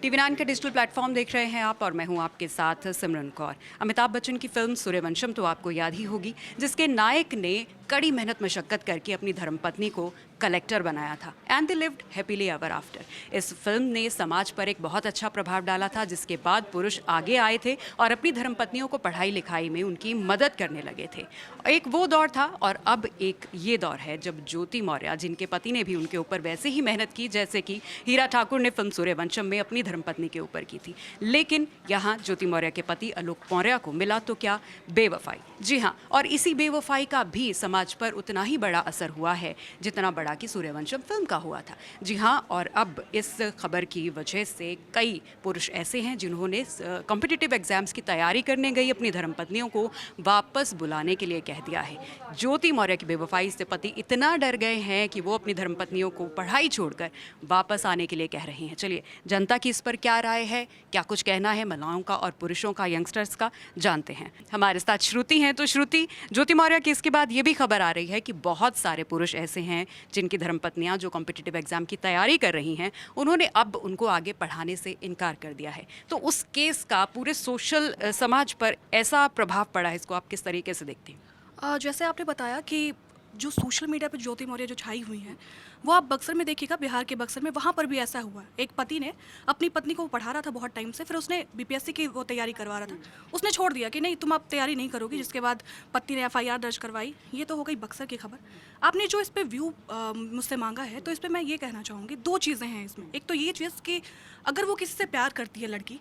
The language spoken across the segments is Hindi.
टीवी 9 का डिजिटल प्लेटफॉर्म देख रहे हैं आप और मैं हूं आपके साथ सिमरन कौर। अमिताभ बच्चन की फिल्म सूर्यवंशम तो आपको याद ही होगी, जिसके नायक ने कड़ी मेहनत मशक्कत करके अपनी धर्मपत्नी को कलेक्टर बनाया था and they lived happily ever after. इस फिल्म ने समाज पर एक बहुत अच्छा प्रभाव डाला था, जिसके बाद पुरुष आगे आए थे और अपनी धर्मपत्नियों को पढ़ाई लिखाई में उनकी मदद करने लगे थे। एक वो दौर था और अब एक ये दौर है जब ज्योति मौर्य, जिनके पति ने भी उनके ऊपर वैसे ही मेहनत की जैसे कि हीरा ठाकुर ने फिल्म सूर्यवंशम में अपनी धर्मपत्नी के ऊपर की थी, लेकिन यहाँ ज्योति मौर्य के पति आलोक मौर्य को मिला तो क्या बेवफाई। जी हाँ, और इसी बेवफाई का भी समाज पर उतना ही बड़ा असर हुआ है जितना बड़ा कि सूर्यवंशम फिल्म का हुआ था। जी हाँ, और अब इस खबर की वजह से कई पुरुष ऐसे हैं जिन्होंने कॉम्पिटिटिव एग्जाम्स की तैयारी करने गई अपनी धर्मपत्नियों को वापस बुलाने के लिए कह दिया है। ज्योति मौर्य की बेवफाई से पति इतना डर गए हैं कि वो अपनी धर्मपत्नियों को पढ़ाई छोड़कर वापस आने के लिए कह रहे हैं। चलिए, जनता की इस पर क्या राय है, क्या कुछ कहना है महिलाओं का और पुरुषों का, यंगस्टर्स का, जानते हैं। हमारे साथ श्रुति हैं। तो श्रुति, ज्योति मौर्य केस के बाद ये भी खबर आ रही है कि बहुत सारे पुरुष ऐसे हैं जिनकी धर्मपत्नियां जो कॉम्पिटिटिव एग्जाम की तैयारी कर रही हैं, उन्होंने अब उनको आगे पढ़ाने से इनकार कर दिया है। तो उस केस का पूरे सोशल समाज पर ऐसा प्रभाव पड़ा है, इसको आप किस तरीके से देखती हैं? जैसे आपने बताया कि जो सोशल मीडिया पे ज्योति मौर्य जो छाई हुई हैं, वो आप बक्सर में देखिएगा, बिहार के बक्सर में, वहाँ पर भी ऐसा हुआ। एक पति ने अपनी पत्नी को पढ़ा रहा था बहुत टाइम से, फिर उसने बीपीएससी की वो तैयारी करवा रहा था, उसने छोड़ दिया कि नहीं तुम अब तैयारी नहीं करोगी, जिसके बाद पत्नी ने एफआईआर दर्ज करवाई। ये तो हो गई बक्सर की खबर। आपने जो इस पर व्यू मुझसे मांगा है, तो इस पर मैं ये कहना चाहूँगी, दो चीज़ें हैं इसमें। एक तो ये चीज़ कि अगर वो किसी से प्यार करती है लड़की,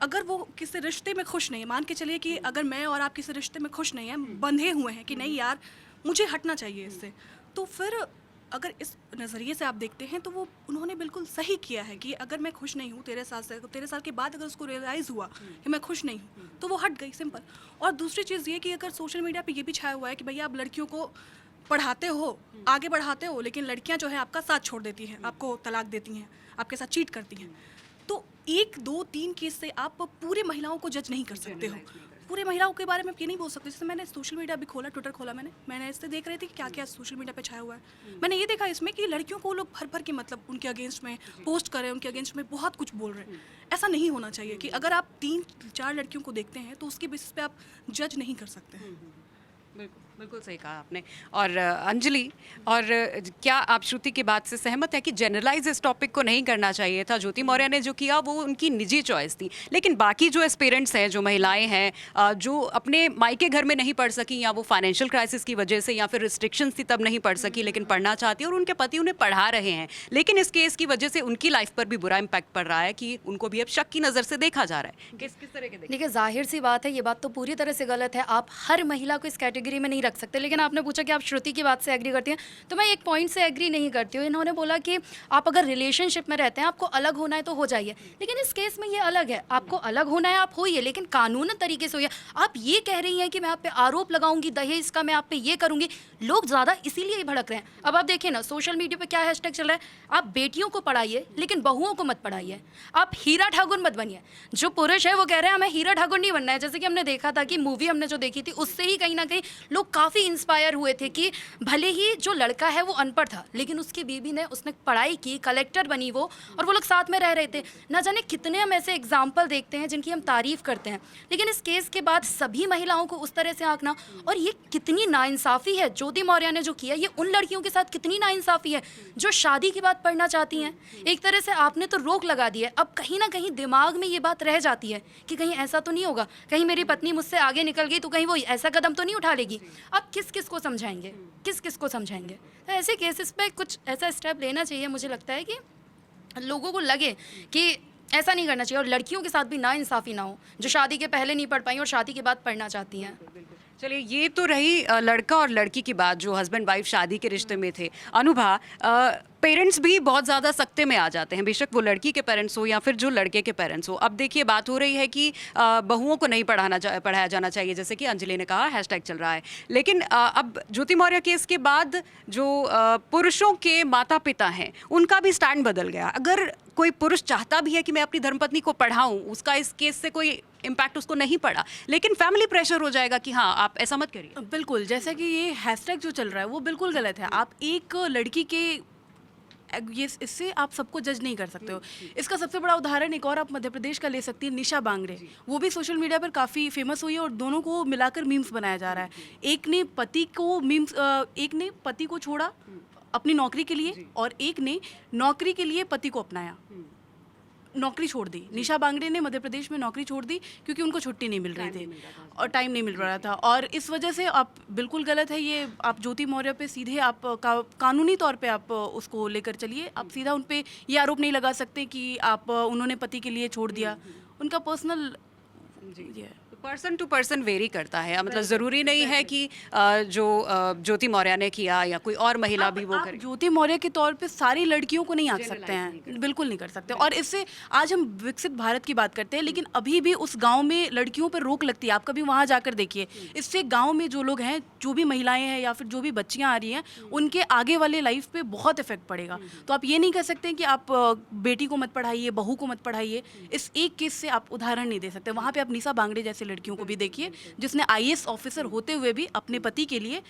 अगर वो किसी रिश्ते में खुश नहीं है, मान के चलिए कि अगर मैं और आप किसी रिश्ते में खुश नहीं हैं, बंधे हुए हैं कि नहीं यार मुझे हटना चाहिए इससे, तो फिर अगर इस नज़रिए से आप देखते हैं तो वो उन्होंने बिल्कुल सही किया है कि अगर मैं खुश नहीं हूँ 13 साल के बाद अगर उसको रियलाइज़ हुआ कि मैं खुश नहीं हूँ तो वो हट गई, सिंपल। और दूसरी चीज़ ये कि अगर सोशल मीडिया पे ये भी छाया हुआ है कि भैया आप लड़कियों को पढ़ाते हो, आगे बढ़ाते हो, लेकिन लड़कियाँ जो है आपका साथ छोड़ देती हैं, आपको तलाक देती हैं, आपके साथ चीट करती हैं। तो 1, 2, 3 केस से आप पूरी महिलाओं को जज नहीं कर सकते हो। पूरे महिलाओं के बारे में आप ये नहीं बोल सकते। जैसे मैंने सोशल मीडिया भी खोला, ट्विटर खोला, मैंने इससे देख रही थी कि क्या क्या सोशल मीडिया पे छाया हुआ है। मैंने ये देखा इसमें कि लड़कियों को लोग भर भर के मतलब उनके अगेंस्ट में पोस्ट कर रहे हैं, उनके अगेंस्ट में बहुत कुछ बोल रहे हैं। ऐसा नहीं होना चाहिए कि अगर आप 3-4 लड़कियों को देखते हैं तो उसके बेसिस पे आप जज नहीं कर सकते हैं। बिल्कुल बिल्कुल सही कहा आपने। और अंजलि, और क्या आप श्रुति की बात से सहमत है कि जनरलाइज इस टॉपिक को नहीं करना चाहिए था? ज्योति मौर्य ने जो किया वो उनकी निजी चॉइस थी, लेकिन बाकी जो एस्पिरेंट्स हैं, जो महिलाएं हैं जो अपने मायके घर में नहीं पढ़ सकी, या वो फाइनेंशियल क्राइसिस की वजह से या फिर रिस्ट्रिक्शंस थी तब नहीं पढ़ सकी, लेकिन पढ़ना चाहती है और उनके पति उन्हें पढ़ा रहे हैं, लेकिन इस केस की वजह से उनकी लाइफ पर भी बुरा इम्पैक्ट पड़ रहा है कि उनको भी अब शक की नज़र से देखा जा रहा है। किस तरह के देखिए, जाहिर सी बात है, ये बात तो पूरी तरह से गलत है। आप हर महिला को इस कैटेगरी में नहीं रख सकते। लेकिन आपने पूछा कि आप श्रुति की बात से एग्री करती हैं, तो मैं एक पॉइंट से एग्री नहीं करती हूँ। इन्होंने बोला कि आप अगर रिलेशनशिप में रहते हैं, आपको अलग होना है तो हो जाइए, लेकिन इस केस में ये अलग है। आपको अलग होना है, आप होइए, लेकिन कानूनी तरीके से होइए। आप ये कह रही हैं कि मैं आप पे आरोप लगाऊंगी दहेज का, मैं आप पे ये करूंगी, लोग ज़्यादा इसीलिए ही भड़क रहे हैं। अब आप देखिए ना, सोशल मीडिया पे क्या हैशटैग चल रहा है, आप बेटियों को पढ़ाइए लेकिन बहुओं को मत पढ़ाइए, आप हीरा ठाकुर मत बनिए। जो पुरुष है वो कह रहे हैं हमें हीरा ठाकुर नहीं बनना है। जैसे कि हमने देखा था कि मूवी हमने जो देखी थी, उससे ही कहीं ना कहीं लोग काफ़ी इंस्पायर हुए थे कि भले ही जो लड़का है वो अनपढ़ था, लेकिन उसकी बीवी ने, उसने पढ़ाई की, कलेक्टर बनी वो, और वो लोग साथ में रह रहे थे। ना जाने कितने हम ऐसे एग्जाम्पल देखते हैं जिनकी हम तारीफ करते हैं, लेकिन इस केस के बाद सभी महिलाओं को उस तरह से आंकना, और ये कितनी नाइंसाफ़ी है ज्योति मौर्य ने जो किया। ये उन लड़कियों के साथ कितनी नाइंसाफ़ी है जो शादी की बात पढ़ना चाहती हैं। एक तरह से आपने तो रोक लगा दी है, अब कहीं ना कहीं दिमाग में ये बात रह जाती है कि कहीं ऐसा तो नहीं होगा, कहीं मेरी पत्नी मुझसे आगे निकल गई तो कहीं वो ऐसा कदम तो नहीं उठा लेगी। अब किस किस को समझाएंगे, किस किस को समझाएंगे? तो ऐसे केसेस पे कुछ ऐसा स्टेप लेना चाहिए। मुझे लगता है कि लोगों को लगे कि ऐसा नहीं करना चाहिए, और लड़कियों के साथ भी नाइंसाफ़ी ना हो जो शादी के पहले नहीं पढ़ पाई और शादी के बाद पढ़ना चाहती हैं। चलिए, ये तो रही लड़का और लड़की की बात, जो हस्बैंड वाइफ शादी के रिश्ते में थे। अनुभा, पेरेंट्स भी बहुत ज़्यादा सख्ते में आ जाते हैं, बेशक वो लड़की के पेरेंट्स हो या फिर जो लड़के के पेरेंट्स हो। अब देखिए, बात हो रही है कि बहुओं को नहीं पढ़ाया जाना चाहिए, जैसे कि अंजलि ने कहा, हैशटैग चल रहा है। लेकिन अब ज्योति मौर्य केस के बाद जो पुरुषों के माता पिता हैं, उनका भी स्टैंड बदल गया। अगर कोई पुरुष चाहता भी है कि मैं अपनी धर्मपत्नी को पढ़ाऊँ, उसका इस केस से कोई इम्पैक्ट उसको नहीं पड़ा, लेकिन फैमिली प्रेशर हो जाएगा कि हाँ आप ऐसा मत करिए। बिल्कुल, जैसा कि ये हैशटैग जो चल रहा है वो बिल्कुल गलत है। आप एक लड़की के ये इससे आप सबको जज नहीं कर सकते हो। इसका सबसे बड़ा उदाहरण एक और आप मध्य प्रदेश का ले सकती हैं, निशा बांगरे। वो भी सोशल मीडिया पर काफ़ी फेमस हुई है और दोनों को मिलाकर मीम्स बनाया जा रहा है। एक ने पति को छोड़ा अपनी नौकरी के लिए और एक ने नौकरी के लिए पति को अपनाया, नौकरी छोड़ दी। निशा बांगरे ने मध्य प्रदेश में नौकरी छोड़ दी क्योंकि उनको छुट्टी नहीं मिल रही थी और टाइम नहीं मिल रहा था, और इस वजह से आप बिल्कुल गलत है ये। आप ज्योति मौर्य पे सीधे आप कानूनी तौर पे आप उसको लेकर चलिए। आप सीधा उन पे ये आरोप नहीं लगा सकते कि आप उन्होंने पति के लिए छोड़ दिया। उनका पर्सनल ये पर्सन टू पर्सन वेरी करता है, मतलब ज़रूरी नहीं है कि जो ज्योति मौर्य ने किया या कोई और महिला भी वो आप करे। ज्योति मौर्य के तौर पे सारी लड़कियों को नहीं आंक सकते हैं, बिल्कुल नहीं कर सकते। और इससे आज हम विकसित भारत की बात करते हैं, लेकिन अभी भी उस गांव में लड़कियों पर रोक लगती है। आप कभी वहां जाकर देखिए, इससे गांव में जो लोग हैं, जो भी महिलाएं हैं या फिर जो भी बच्चियां आ रही हैं, उनके आगे वाले लाइफ पे बहुत इफेक्ट पड़ेगा। तो आप ये नहीं कह सकते कि आप बेटी को मत पढ़ाइए, बहू को मत पढ़ाइए। इस एक केस से आप उदाहरण नहीं दे सकते। वहाँ पे आप निशा बांगड़े जैसे लड़कियों को भी देखिए, जिसने आईएएस ऑफिसर होते हुए भी अपने पति के लिए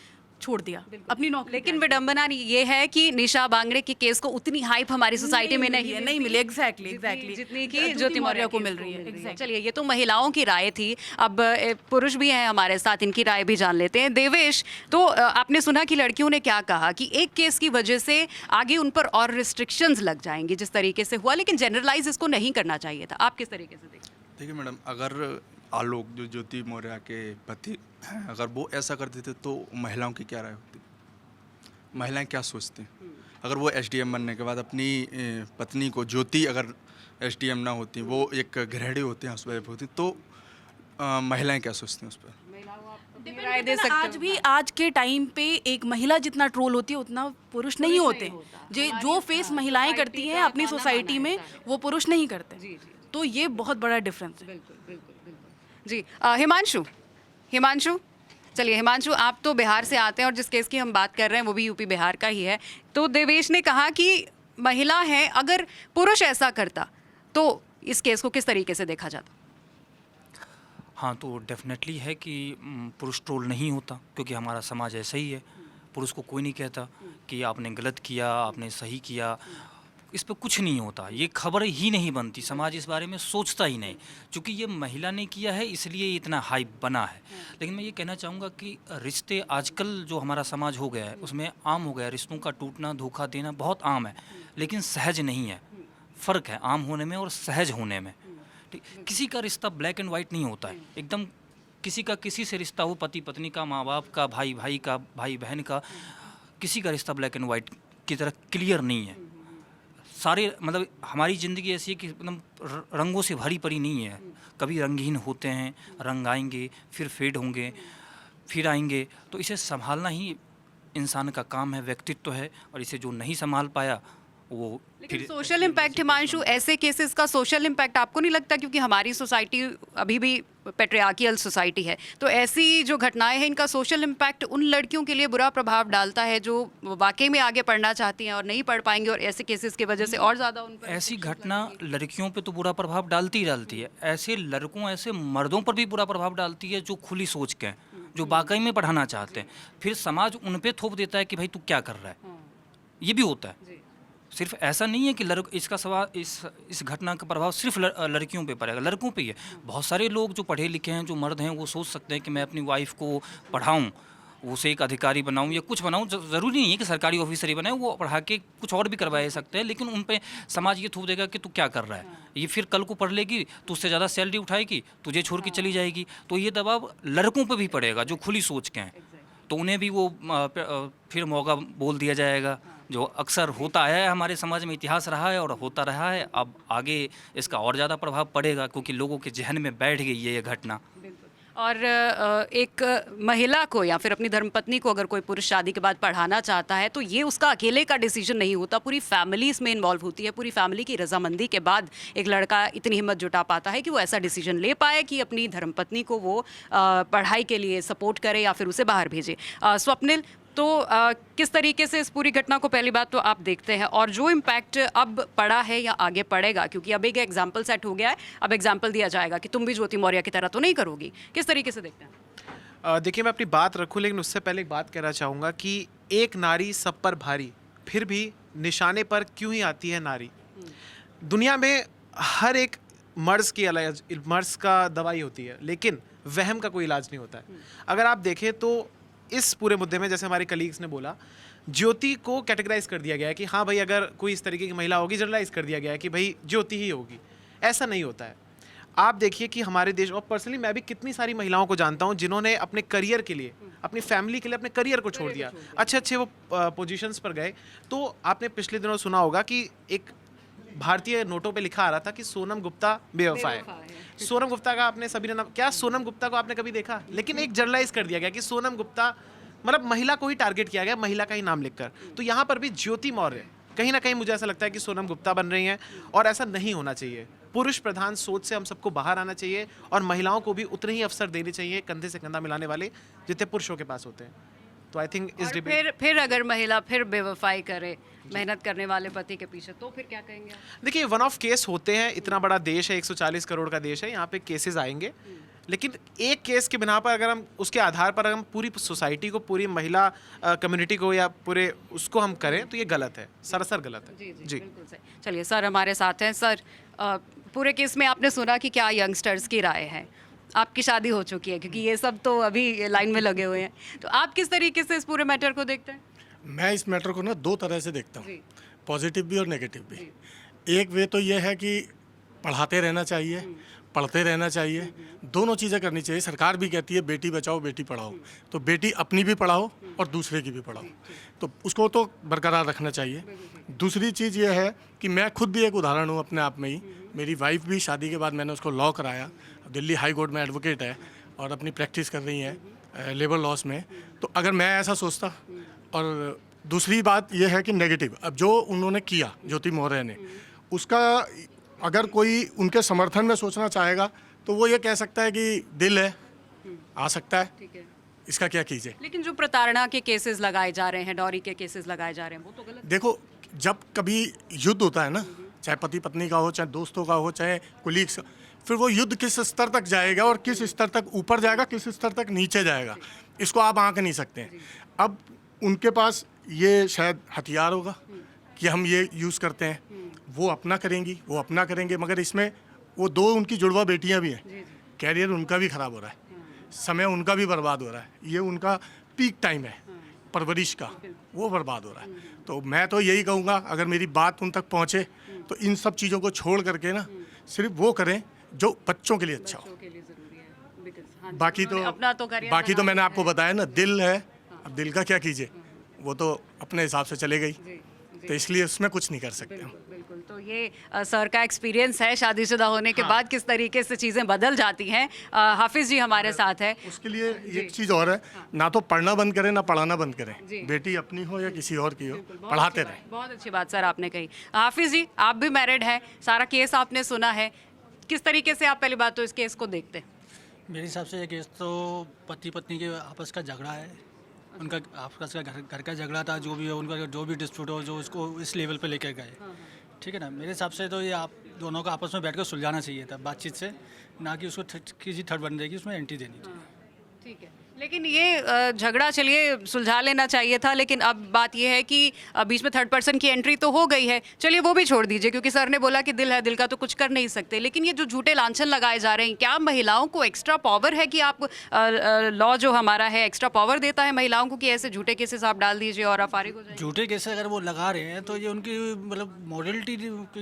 छोड़ दिया अपनी नौकरी। लेकिन विडंबना ये है कि निशा बांगड़े के केस को उतनी हाइप हमारी सोसाइटी में नहीं मिली। एग्जैक्टली जितनी कि ज्योति मौर्य को मिल रही है। Exactly. चलिए, ये तो महिलाओं की राय थी। अब पुरुष भी हैं हमारे साथ, इनकी राय भी जान लेते हैं। देवेश, तो आपने सुना कि लड़कियों ने क्या कहा कि एक केस की वजह से आगे उन पर और रिस्ट्रिक्शंस लग जाएंगी जिस तरीके से हुआ, लेकिन जनरलाइज इसको नहीं करना चाहिए था। आप किस तरीके से देखते हैं? देखिए मैडम, अगर आलोक जो ज्योति मौर्य के पति हैं, अगर वो ऐसा करते थे तो महिलाओं की क्या राय होती, महिलाएं क्या सोचती हैं? अगर वो एसडीएम बनने के बाद अपनी पत्नी को, ज्योति अगर एसडीएम ना होती, वो एक गृहिणी होती हैं, हाउसवाइफ होती, तो महिलाएं क्या सोचती हैं उस पर? राय दे सकते आज भी आज के टाइम पे एक महिला जितना ट्रोल होती है उतना पुरुष नहीं होते। जो फेस महिलाएं करती हैं अपनी सोसाइटी में, वो पुरुष नहीं करते। तो ये बहुत बड़ा डिफरेंस है। जी, हिमांशु, चलिए हिमांशु, आप तो बिहार से आते हैं और जिस केस की हम बात कर रहे हैं वो भी यूपी बिहार का ही है। तो देवेश ने कहा कि महिला है, अगर पुरुष ऐसा करता तो इस केस को किस तरीके से देखा जाता? हाँ, तो डेफिनेटली है कि पुरुष ट्रोल नहीं होता, क्योंकि हमारा समाज ऐसा ही है। पुरुष को कोई नहीं कहता कि आपने गलत किया, आपने सही किया, इस पे कुछ नहीं होता। ये खबर ही नहीं बनती, समाज इस बारे में सोचता ही नहीं। क्योंकि ये महिला ने किया है इसलिए इतना हाइप बना है। लेकिन मैं ये कहना चाहूँगा कि रिश्ते आजकल जो हमारा समाज हो गया है उसमें आम हो गया है। रिश्तों का टूटना, धोखा देना बहुत आम है, लेकिन सहज नहीं है। फ़र्क है आम होने में और सहज होने में। ठीक, किसी का रिश्ता ब्लैक एंड वाइट नहीं होता है एकदम। किसी का किसी से रिश्ता हो, पति पत्नी का, माँ बाप का, भाई भाई का, भाई बहन का, किसी का रिश्ता ब्लैक एंड वाइट की तरह क्लियर नहीं है। सारे मतलब हमारी ज़िंदगी ऐसी है कि मतलब रंगों से भरी पड़ी नहीं है। कभी रंगहीन होते हैं, रंग आएंगे, फिर फेड होंगे, फिर आएंगे। तो इसे संभालना ही इंसान का काम है, व्यक्तित्व है। और इसे जो नहीं संभाल पाया वो लेकिन सोशल इम्पैक्ट, हिमांशु, ऐसे केसेस का सोशल इम्पैक्ट आपको नहीं लगता, क्योंकि हमारी सोसाइटी अभी भी पेट्रियार्कियल सोसाइटी है, तो ऐसी जो घटनाएं हैं इनका सोशल इम्पैक्ट उन लड़कियों के लिए बुरा प्रभाव डालता है जो वाकई में आगे पढ़ना चाहती हैं और नहीं पढ़ पाएंगी, और ऐसे केसेस की वजह से और ज़्यादा उन पर ऐसी घटना लड़कियों पे तो बुरा प्रभाव डालती ही डालती है। ऐसे लड़कों, ऐसे मर्दों पर भी बुरा प्रभाव डालती है जो खुली सोच के हैं, जो वाकई में पढ़ाना चाहते हैं। फिर समाज उन पे थोप देता है कि भाई तू क्या कर रहा है। ये भी होता है। सिर्फ ऐसा नहीं है कि इसका सवाल, इस घटना का प्रभाव सिर्फ लड़कियों पे पड़ेगा, लड़कों पे ही है। बहुत सारे लोग जो पढ़े लिखे हैं, जो मर्द हैं, वो सोच सकते हैं कि मैं अपनी वाइफ को पढ़ाऊँ, उसे एक अधिकारी बनाऊँ या कुछ बनाऊँ। ज़रूरी नहीं है कि सरकारी ऑफिसर ही बनाए, वो पढ़ा के कुछ और भी करवा सकते हैं। लेकिन उन पे समाज ये थोप देगा कि तू क्या कर रहा है। ये फिर कल को पढ़ लेगी तो उससे ज़्यादा सैलरी उठाएगी, तुझे छोड़ के चली जाएगी। तो ये दबाव लड़कों पर भी पड़ेगा जो खुली सोच के हैं, तो उन्हें भी वो फिर मौका बोल दिया जाएगा, जो अक्सर होता है हमारे समाज में, इतिहास रहा है और होता रहा है। अब आगे इसका और ज़्यादा प्रभाव पड़ेगा, क्योंकि लोगों के जहन में बैठ गई है ये घटना। और एक महिला को या फिर अपनी धर्मपत्नी को अगर कोई पुरुष शादी के बाद पढ़ाना चाहता है तो ये उसका अकेले का डिसीजन नहीं होता, पूरी फैमिली इसमें इन्वॉल्व होती है। पूरी फैमिली की रजामंदी के बाद एक लड़का इतनी हिम्मत जुटा पाता है कि वो ऐसा डिसीजन ले पाए कि अपनी धर्मपत्नी को वो पढ़ाई के लिए सपोर्ट करे या फिर उसे बाहर भेजे। स्वप्निल, तो किस तरीके से इस पूरी घटना को पहली बात तो आप देखते हैं, और जो इम्पैक्ट अब पड़ा है या आगे पड़ेगा, क्योंकि अब एक एग्जाम्पल सेट हो गया है, अब एग्जाम्पल दिया जाएगा कि तुम भी ज्योति मौर्य की तरह तो नहीं करोगी, किस तरीके से देखते हैं? देखिए, मैं अपनी बात रखूं, लेकिन उससे पहले एक बात कहना चाहूँगा कि एक नारी सब पर भारी, फिर भी निशाने पर क्यों ही आती है नारी। दुनिया में हर एक मर्ज का दवाई होती है, लेकिन वहम का कोई इलाज नहीं होता है। अगर आप देखें तो इस पूरे मुद्दे में, जैसे हमारे कलीग्स ने बोला, ज्योति को कैटेगराइज कर दिया गया है कि हाँ भाई अगर कोई इस तरीके की महिला होगी, जनरलाइज कर दिया गया है कि भाई ज्योति ही होगी। ऐसा नहीं होता है। आप देखिए कि हमारे देश, और पर्सनली मैं भी कितनी सारी महिलाओं को जानता हूं जिन्होंने अपने करियर के लिए, अपनी फैमिली के लिए अपने करियर को छोड़ दिया, अच्छे वो पोजीशंस पर गए। तो आपने पिछले दिनों सुना होगा कि एक भारतीय नोटों पे लिखा आ रहा था कि सोनम गुप्ता बेवफा है। सोनम गुप्ता का आपने सभी ने नाम, क्या सोनम गुप्ता को आपने कभी देखा? लेकिन एक जनरलाइज कर दिया गया कि सोनम गुप्ता, मतलब महिला को ही टारगेट किया गया, महिला का ही नाम लिखकर। तो यहाँ पर भी ज्योति मौर्य कहीं ना कहीं मुझे ऐसा लगता है कि सोनम गुप्ता बन रही हैं, और ऐसा नहीं होना चाहिए। पुरुष प्रधान सोच से हम सबको बाहर आना चाहिए, और महिलाओं को भी उतने ही अवसर देने चाहिए, कंधे से कंधा मिलाने वाले, जितने पुरुषों के पास होते हैं। तो आई थिंक इस डिबेट, फिर अगर महिला फिर बेवफाई करे मेहनत करने वाले पति के पीछे, तो फिर क्या कहेंगे आप? देखिए वन ऑफ केस होते हैं, इतना बड़ा देश है, 140 करोड़ का देश है, यहाँ पे केसेस आएंगे। लेकिन एक केस के बिना पर अगर हम उसके आधार पर हम पूरी सोसाइटी को, पूरी महिला कम्युनिटी को या पूरे उसको हम करें, तो ये गलत है, सरासर गलत है। जी बिल्कुल सही। चलिए सर हमारे साथ हैं। सर पूरे केस में आपने सुना कि क्या यंगस्टर्स की राय है? आपकी शादी हो चुकी है, क्योंकि ये सब तो अभी लाइन में लगे हुए हैं, तो आप किस तरीके से इस पूरे मैटर को देखते हैं? मैं इस मैटर को ना दो तरह से देखता हूँ, पॉजिटिव भी और नेगेटिव भी। एक वे तो ये है कि पढ़ाते रहना चाहिए, पढ़ते रहना चाहिए, दोनों चीज़ें करनी चाहिए। सरकार भी कहती है बेटी बचाओ बेटी पढ़ाओ, तो बेटी अपनी भी पढ़ाओ और दूसरे की भी पढ़ाओ, तो उसको तो बरकरार रखना चाहिए। दूसरी चीज़ ये है कि मैं खुद भी एक उदाहरण हूँ अपने आप में ही। मेरी वाइफ भी शादी के बाद मैंने उसको लॉ कराया, दिल्ली हाई कोर्ट में एडवोकेट है और अपनी प्रैक्टिस कर रही हैं लेबर लॉस में। तो अगर मैं ऐसा सोचता, और दूसरी बात यह है कि नेगेटिव, अब जो उन्होंने किया ज्योति मौर्य ने, उसका अगर कोई उनके समर्थन में सोचना चाहेगा तो वो ये कह सकता है कि दिल है, आ सकता है, ठीक है। इसका क्या कीजिए। लेकिन जो प्रताड़ना के केसेस लगाए जा रहे हैं, डॉरी के केसेस लगाए जा रहे हैं, वो तो गलत है। देखो, जब कभी युद्ध होता है ना, चाहे पति पत्नी का हो, चाहे दोस्तों का हो, चाहे कुलीग्स, फिर वो युद्ध किस स्तर तक जाएगा और किस स्तर तक ऊपर जाएगा, किस स्तर तक नीचे जाएगा, इसको आप आंक नहीं सकते हैं। अब उनके पास ये शायद हथियार होगा कि हम ये यूज़ करते हैं, वो अपना करेंगी, वो अपना करेंगे, मगर इसमें वो दो उनकी जुड़वा बेटियां भी हैं, कैरियर उनका भी ख़राब हो रहा है, समय उनका भी बर्बाद हो रहा है, ये उनका पीक टाइम है परवरिश का, वो बर्बाद हो रहा है। तो मैं तो यही कहूँगा, अगर मेरी बात उन तक पहुँचे तो इन सब चीज़ों को छोड़ करके ना सिर्फ वो करें जो बच्चों के लिए अच्छा हो। के लिए जरूरी है, because, हाँ, बाकी तो अपना तो करियर बाकी तो बना मैंने लिया आपको है। बताया ना, दिल है, अब दिल का क्या कीजिए, वो तो अपने हिसाब से चले गई, तो इसलिए उसमें कुछ नहीं कर सकते हम। बिल्कुल। तो ये सर का एक्सपीरियंस है शादीशुदा होने के बाद किस तरीके से चीज़ें बदल जाती हैं। हाफिज जी हमारे साथ है। उसके लिए एक चीज़ और है, ना तो पढ़ना बंद करें ना पढ़ाना बंद करें, बेटी अपनी हो या किसी और की हो, पढ़ाते रहें। बहुत अच्छी बात सर आपने कही। हाफिज जी, आप भी मैरिड हैं, सारा केस आपने सुना है, किस तरीके से आप पहली बात तो इस केस को देखते हैं? मेरे हिसाब से ये केस तो पति पत्नी के आपस का झगड़ा है, उनका आपस का घर का झगड़ा था, जो भी है उनका, जो भी डिस्प्यूट हो, जो इसको इस लेवल पे लेकर गए, ठीक है ना। मेरे हिसाब से तो ये आप दोनों को आपस में बैठ कर सुलझाना चाहिए था बातचीत से, ना कि उसको किसी थर्ड बंदे की उसमें एंट्री देनी चाहिए। ठीक है, लेकिन ये झगड़ा चलिए सुलझा लेना चाहिए था, लेकिन अब बात ये है कि बीच में थर्ड पर्सन की एंट्री तो हो गई है, चलिए वो भी छोड़ दीजिए, क्योंकि सर ने बोला कि दिल है, दिल का तो कुछ कर नहीं सकते। लेकिन ये जो झूठे लांछन लगाए जा रहे हैं, क्या महिलाओं को एक्स्ट्रा पावर है कि आप लॉ जो हमारा है एक्स्ट्रा पावर देता है महिलाओं को कि ऐसे झूठे केसेस आप डाल दीजिए और आप फारिग हो जाएंगे? झूठे केस अगर वो लगा रहे हैं तो ये उनकी मतलब मॉरलिटी,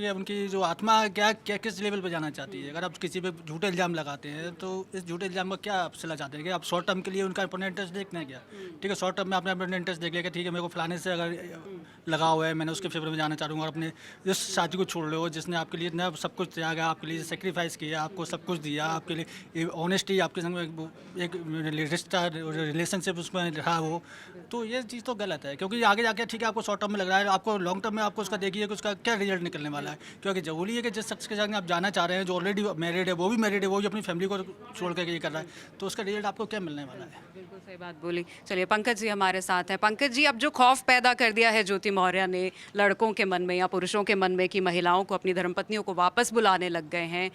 उनकी जो आत्मा क्या क्या किस लेवल पर जाना चाहती है। अगर आप किसी पे झूठे इल्ज़ाम लगाते हैं तो इस झूठे इल्ज़ाम का क्या आप सिला चाहते हैं कि आप शॉर्ट टर्म के लिए उनका अपना इंटरेस्ट देखना है क्या? ठीक है, शॉर्ट टर्म में आपने अपना इंटरेस्ट देख लिया कि ठीक है, मेरे को फलाने से अगर लगा हुआ है, मैंने उसके फेवर में जाना चाहूँगा, और अपने जिस साथी को छोड़ लो जिसने आपके लिए इतना सब कुछ त्यागा, आपके लिए सेक्रीफाइस किया, आपको सब कुछ दिया, आपके लिए ऑनेस्टी, आपके संग में एक रिश्ता रिलेशनशिप उसमें रहा हो, तो ये चीज़ तो गलत है। क्योंकि आगे जाके ठीक है आपको शॉर्ट टर्म में लग रहा है, आपको लॉन्ग टर्म में आपको उसका देखिए कि उसका क्या रिजल्ट निकलने वाला है। क्योंकि जरूरी है कि जिस शख्स के साथ आप जाना चाह रहे हैं, जो ऑलरेडी मैरिड है, वो भी मैरिड है, वो भी अपनी फैमिली को छोड़ कर ये कर रहा है, तो उसका रिजल्ट आपको क्या मिलने वाला है? बिल्कुल सही बात बोली। चलिए पंकज जी हमारे साथ हैं। पंकज जी, अब जो खौफ पैदा कर दिया है ज्योति मौर्य ने लड़कों के मन में या पुरुषों के मन में कि महिलाओं को अपनी धर्मपत्नियों को वापस बुलाने लग गए हैं,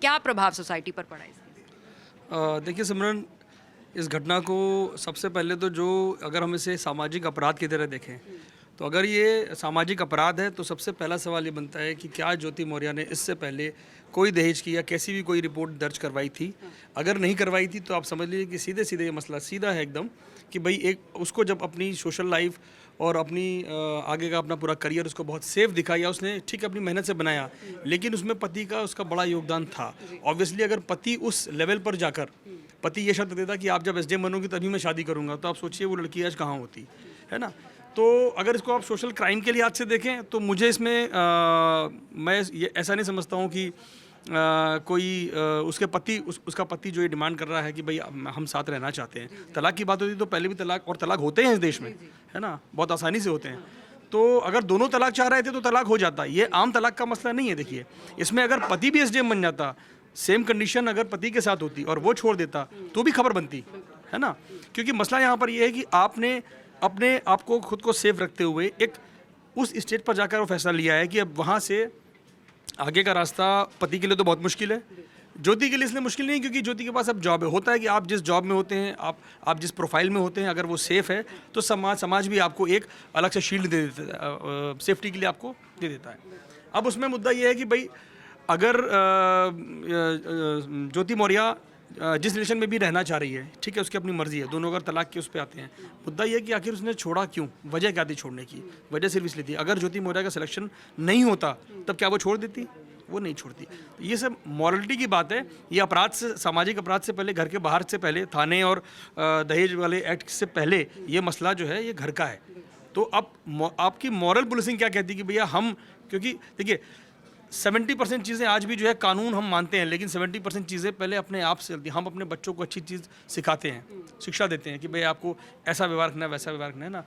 क्या प्रभाव सोसाइटी पर पड़ा इसका? देखिए सिमरन, इस घटना को सबसे पहले तो जो अगर हम इसे सामाजिक अपराध की तरह देखें तो अगर ये सामाजिक अपराध है तो सबसे पहला सवाल ये बनता है कि क्या ज्योति मौर्य ने इससे पहले कोई दहेज की या कैसी भी कोई रिपोर्ट दर्ज करवाई थी। अगर नहीं करवाई थी तो आप समझ लीजिए कि सीधे सीधे ये मसला सीधा है एकदम कि भाई एक उसको जब अपनी सोशल लाइफ और अपनी आगे का अपना पूरा करियर उसको बहुत सेफ दिखाया, उसने ठीक अपनी मेहनत से बनाया, लेकिन उसमें पति का उसका बड़ा योगदान था। ऑब्वियसली अगर पति उस लेवल पर जाकर पति ये शर्त देता कि आप जब एसडीएम बनोगे तभी मैं शादी करूंगा, तो आप सोचिए वो लड़की आज कहाँ होती है ना। तो अगर इसको आप सोशल क्राइम के लिहाज से देखें तो मुझे इसमें मैं ये ऐसा नहीं समझता हूँ कि उसके पति उसका पति जो ये डिमांड कर रहा है कि भाई हम साथ रहना चाहते हैं। तलाक की बात होती तो पहले भी तलाक और तलाक होते हैं इस देश में, है ना, बहुत आसानी से होते हैं। तो अगर दोनों तलाक चाह रहे थे तो तलाक हो जाता। ये आम तलाक का मसला नहीं है। देखिए इसमें अगर पति भी एसडीएम बन जाता, सेम कंडीशन अगर पति के साथ होती और वो छोड़ देता तो भी खबर बनती, है ना। क्योंकि मसला यहाँ पर ये है कि आपने अपने आप को खुद को सेफ रखते हुए एक उस स्टेज पर जाकर वो फैसला लिया है कि अब वहाँ से आगे का रास्ता पति के लिए तो बहुत मुश्किल है, ज्योति के लिए इसलिए मुश्किल नहीं क्योंकि ज्योति के पास अब जॉब है। होता है कि आप जिस जॉब में होते हैं, आप जिस प्रोफाइल में होते हैं, अगर वो सेफ़ है तो समाज भी आपको एक अलग से शील्ड दे देता है, सेफ्टी के लिए आपको दे देता है। अब उसमें मुद्दा ये है कि भाई अगर ज्योति मौर्य जिस रिलेशन में भी रहना चाह रही है, ठीक है, उसकी अपनी मर्जी है, दोनों अगर तलाक के उस पर आते हैं, मुद्दा ये है कि आखिर उसने छोड़ा क्यों, वजह क्या थी छोड़ने की। वजह सिर्फ इसलिए थी अगर ज्योति मौर्य का सिलेक्शन नहीं होता तब क्या वो छोड़ देती, वो नहीं छोड़ती। तो ये सब मॉरलिटी की बात है। ये अपराध से, सामाजिक अपराध से पहले, घर के बाहर से पहले, थाने और दहेज वाले एक्ट से पहले ये मसला जो है ये घर का है। तो अब आपकी मॉरल पुलिसिंग क्या कहती है कि भैया हम, क्योंकि देखिए 70% चीज़ें आज भी जो है कानून हम मानते हैं, लेकिन 70% चीज़ें पहले अपने आप से चलती हैं। हम अपने बच्चों को अच्छी चीज़ सिखाते हैं, शिक्षा देते हैं कि भाई आपको ऐसा व्यवहार रखना है, वैसा व्यवहार रखना है ना।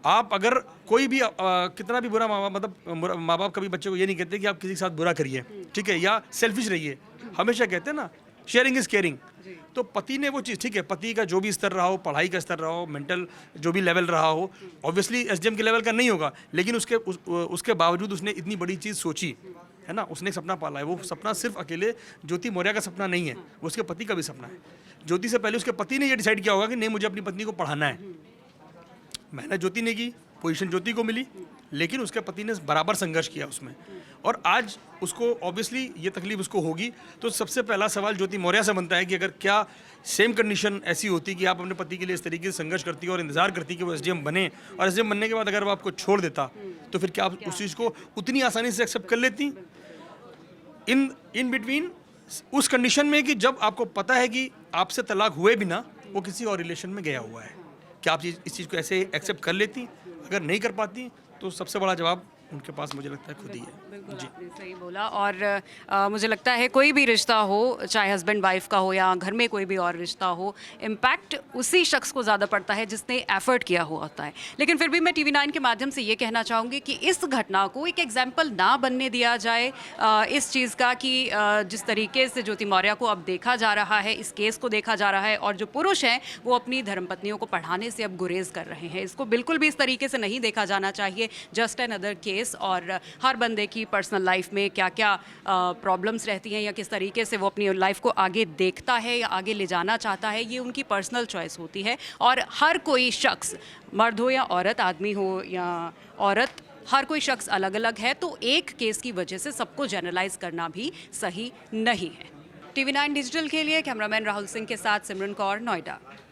आप अगर कोई भी कितना भी बुरा माँ बाप कभी बच्चे को ये नहीं कहते कि आप किसी के साथ बुरा करिए, ठीक है, या सेल्फिश रहिए। हमेशा कहते हैं ना शेयरिंग इज़ केयरिंग। तो पति ने वो चीज़, ठीक है, पति का जो भी स्तर रहा हो, पढ़ाई का स्तर रहा हो, मेंटल जो भी लेवल रहा हो, ऑब्वियसली एसडीएम के लेवल का नहीं होगा, लेकिन उसके बावजूद उसने इतनी बड़ी चीज़ सोची, है ना। उसने एक सपना पाला है। वो सपना सिर्फ अकेले ज्योति मौर्य का सपना नहीं है, वो उसके पति का भी सपना है। ज्योति से पहले उसके पति ने ये डिसाइड किया होगा कि नहीं, मुझे अपनी पत्नी को पढ़ाना है। मेहनत ज्योति ने की, पोजीशन ज्योति को मिली, लेकिन उसके पति ने बराबर संघर्ष किया उसमें, और आज उसको ऑब्वियसली ये तकलीफ उसको होगी। तो सबसे पहला सवाल ज्योति मौर्य से बनता है कि अगर क्या सेम कंडीशन ऐसी होती कि आप अपने पति के लिए इस तरीके से संघर्ष करती और इंतजार करती कि वो एसडीएम बने, और एसडीएम बनने के बाद अगर वो आपको छोड़ देता तो फिर क्या आप उस चीज़ को उतनी आसानी से एक्सेप्ट कर लेती इन बिटवीन, उस कंडीशन में कि जब आपको पता है कि आपसे तलाक हुए बिना वो किसी और रिलेशन में गया हुआ है। क्या आप इस चीज़ को ऐसे एक्सेप्ट कर लेती? अगर नहीं कर पाती तो सबसे बड़ा जवाब उनके पास मुझे लगता है खुद ही है। बिल्कुल आपने सही बोला। और मुझे लगता है कोई भी रिश्ता हो, चाहे हस्बैंड वाइफ का हो या घर में कोई भी और रिश्ता हो, इम्पैक्ट उसी शख्स को ज़्यादा पड़ता है जिसने एफर्ट किया हुआ होता है। लेकिन फिर भी मैं TV9 के माध्यम से ये कहना चाहूँगी कि इस घटना को एक एग्जाम्पल ना बनने दिया जाए इस चीज़ का कि जिस तरीके से ज्योति मौर्य को अब देखा जा रहा है, इस केस को देखा जा रहा है, और जो पुरुष हैं वो अपनी धर्मपत्नियों को पढ़ाने से अब गुरेज कर रहे हैं। इसको बिल्कुल भी इस तरीके से नहीं देखा जाना चाहिए, जस्ट एन अदर केस। और हर बंदे की पर्सनल लाइफ में क्या क्या प्रॉब्लम्स रहती हैं या किस तरीके से वो अपनी लाइफ को आगे देखता है या आगे ले जाना चाहता है, ये उनकी पर्सनल चॉइस होती है। और हर कोई शख्स, मर्द हो या औरत, आदमी हो या औरत, हर कोई शख्स अलग अलग है। तो एक केस की वजह से सबको जनरलाइज करना भी सही नहीं है। TV9 डिजिटल के लिए कैमरामैन राहुल सिंह के साथ सिमरन कौर, नोएडा।